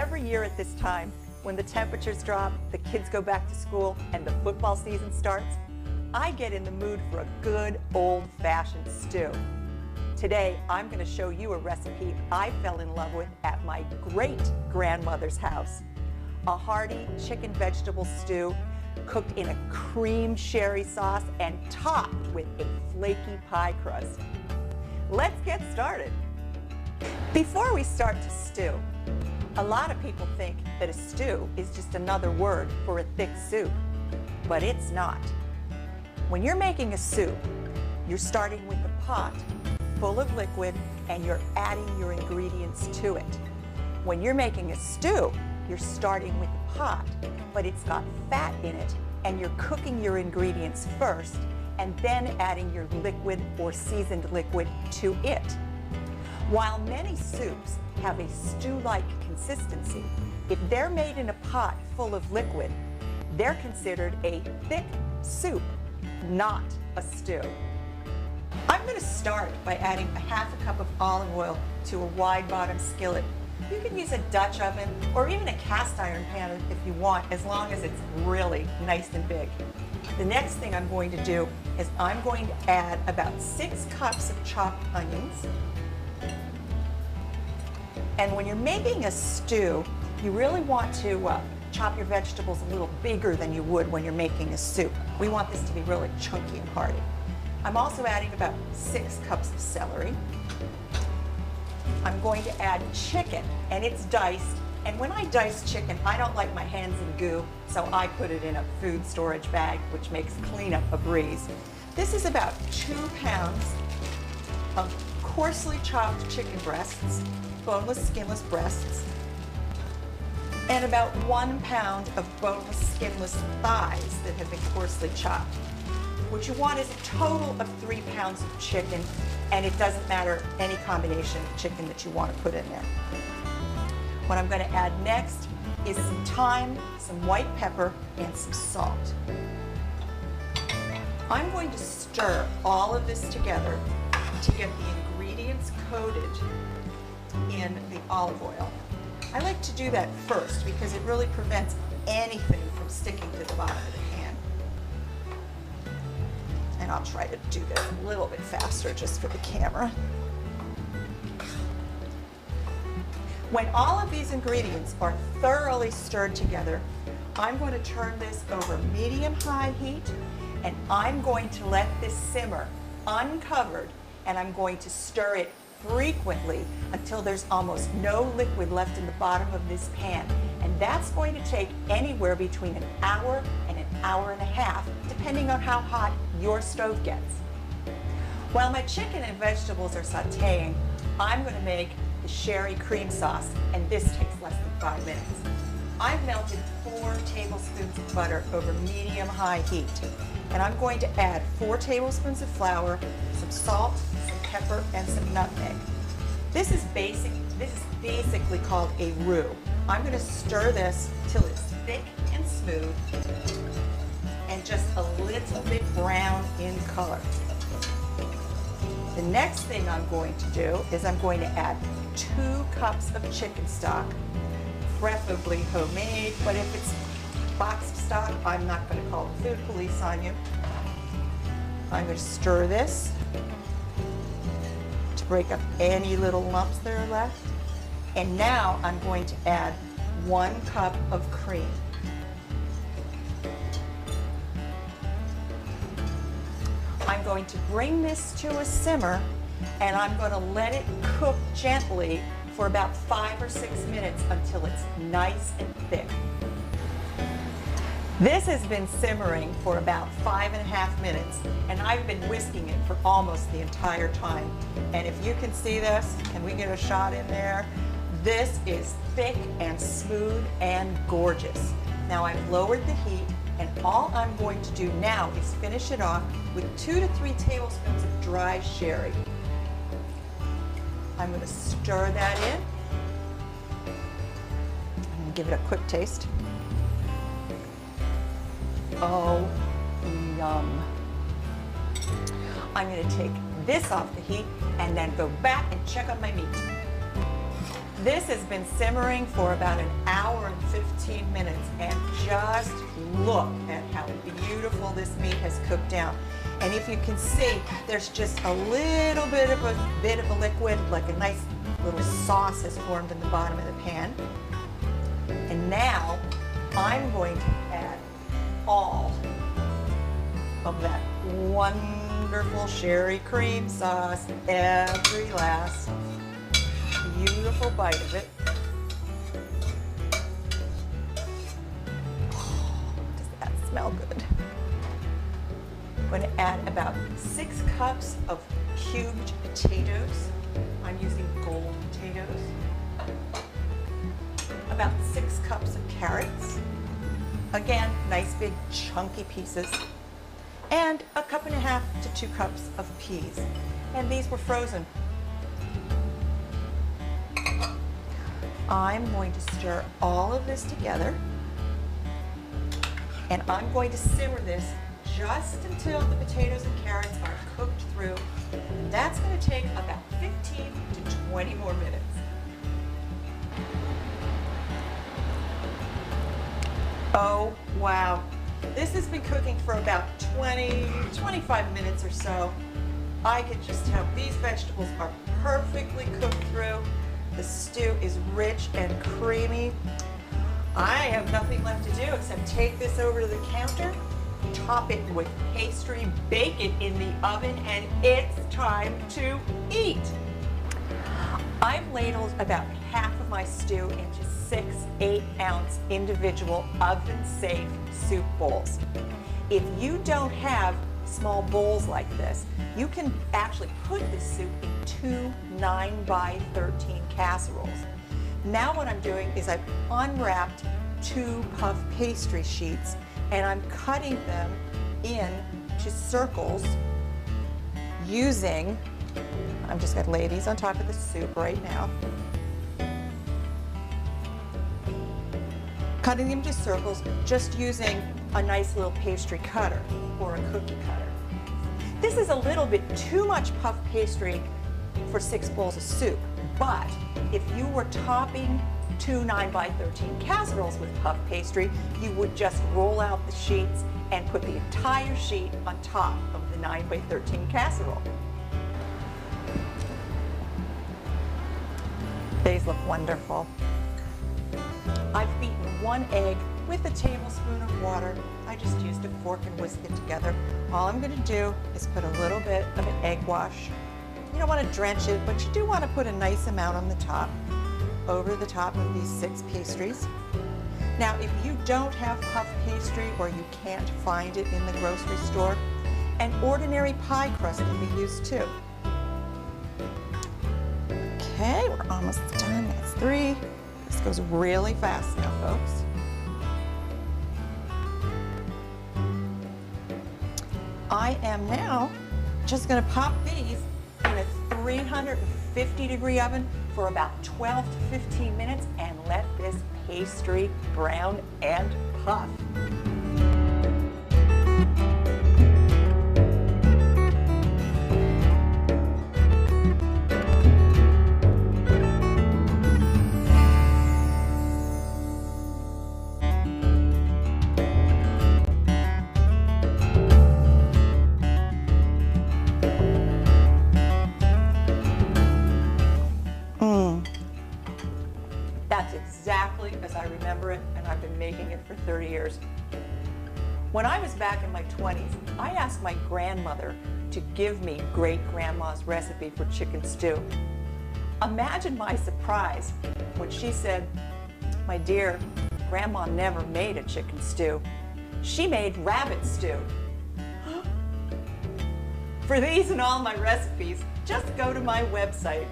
Every year at this time, when the temperatures drop, the kids go back to school, and the football season starts, I get in the mood for a good old-fashioned stew. Today, I'm going to show you a recipe I fell in love with at my great-grandmother's house. A hearty chicken vegetable stew cooked in a cream sherry sauce and topped with a flaky pie crust. Let's get started. Before we start to stew, a lot of people think that a stew is just another word for a thick soup, but it's not. When you're making a soup, you're starting with a pot full of liquid and you're adding your ingredients to it. When you're making a stew, you're starting with a pot, but it's got fat in it, and you're cooking your ingredients first and then adding your liquid or seasoned liquid to it. While many soups have a stew-like consistency, if they're made in a pot full of liquid, they're considered a thick soup, not a stew. I'm going to start by adding a half a cup of olive oil to a wide-bottom skillet. You can use a Dutch oven or even a cast iron pan if you want, as long as it's really nice and big. The next thing I'm going to do is I'm going to add about 6 cups of chopped onions. And when you're making a stew, you really want to chop your vegetables a little bigger than you would when you're making a soup. We want this to be really chunky and hearty. I'm also adding about 6 cups of celery. I'm going to add chicken, and it's diced. And when I dice chicken, I don't like my hands in goo, so I put it in a food storage bag, which makes cleanup a breeze. This is about 2 pounds of coarsely chopped chicken breasts, boneless, skinless breasts, and about 1 pound of boneless, skinless thighs that have been coarsely chopped. What you want is a total of 3 pounds of chicken, and it doesn't matter any combination of chicken that you want to put in there. What I'm going to add next is some thyme, some white pepper, and some salt. I'm going to stir all of this together to get the ingredients coated in the olive oil. I like to do that first because it really prevents anything from sticking to the bottom of the pan. And I'll try to do this a little bit faster just for the camera. When all of these ingredients are thoroughly stirred together, I'm going to turn this over medium-high heat, and I'm going to let this simmer uncovered, and I'm going to stir it frequently until there's almost no liquid left in the bottom of this pan. And that's going to take anywhere between an hour and an hour and a half, depending on how hot your stove gets. While my chicken and vegetables are sauteing, I'm going to make the sherry cream sauce, and this takes less than 5 minutes. I've melted 4 tablespoons of butter over medium-high heat, and I'm going to add 4 tablespoons of flour, some salt, some pepper, and some nutmeg. This is basically called a roux. I'm going to stir this till it's thick and smooth and just a little bit brown in color. The next thing I'm going to do is I'm going to add 2 cups of chicken stock, preferably homemade, but if it's boxed stock, I'm not going to call the food police on you. I'm going to stir this to break up any little lumps that are left. And now I'm going to add 1 cup of cream. I'm going to bring this to a simmer, and I'm going to let it cook gently for about 5 or 6 minutes until it's nice and thick. This has been simmering for about 5.5 minutes, and I've been whisking it for almost the entire time. And if you can see this, can we get a shot in there? This is thick and smooth and gorgeous. Now I've lowered the heat, and all I'm going to do now is finish it off with 2 to 3 tablespoons of dry sherry. I'm going to stir that in. I'm going to give it a quick taste. Oh, yum. I'm going to take this off the heat and then go back and check on my meat. This has been simmering for about an hour and 15 minutes, and just look at how beautiful this meat has cooked down. And if you can see, there's just a little bit of a liquid, like a nice little sauce has formed in the bottom of the pan. And now I'm going to add all of that wonderful sherry cream sauce, every last beautiful bite of it. Oh, does that smell good? I'm going to add about 6 cups of cubed potatoes. I'm using gold potatoes. About 6 cups of carrots. Again, nice big chunky pieces. And a 1.5 cups to 2 cups of peas. And these were frozen. I'm going to stir all of this together. And I'm going to simmer this just until the potatoes and carrots are cooked through. And that's going to take about 15 to 20 more minutes. Oh, wow. This has been cooking for about 25 minutes or so. I can just tell these vegetables are perfectly cooked through. The stew is rich and creamy. I have nothing left to do except take this over to the counter, top it with pastry, bake it in the oven, and it's time to eat. I've ladled about half of my stew into 6 8-ounce individual oven-safe soup bowls. If you don't have small bowls like this, you can actually put this soup in 2 9x13 casseroles. Now what I'm doing is I've unwrapped 2 puff pastry sheets and I'm cutting them into circles using, I'm just going to lay these on top of the soup right now. Cutting them into circles just using a nice little pastry cutter or a cookie cutter. This is a little bit too much puff pastry for 6 bowls of soup, but if you were topping 2 9x13 casseroles with puff pastry, you would just roll out the sheets and put the entire sheet on top of the 9x13 casserole. These look wonderful. I've beaten 1 egg with a tablespoon of water. I just used a fork and whisked it together. All I'm going to do is put a little bit of an egg wash. You don't want to drench it, but you do want to put a nice amount on the top, over the top of these 6 pastries. Now, if you don't have puff pastry or you can't find it in the grocery store, an ordinary pie crust can be used too. Okay, we're almost done. That's 3. This goes really fast now, folks. I am now just going to pop these in a 350-degree oven for about 12 to 15 minutes and let this pastry brown and puff. That's exactly as I remember it, and I've been making it for 30 years. When I was back in my 20s, I asked my grandmother to give me great-grandma's recipe for chicken stew. Imagine my surprise when she said, "My dear, Grandma never made a chicken stew. She made rabbit stew." For these and all my recipes, just go to my website,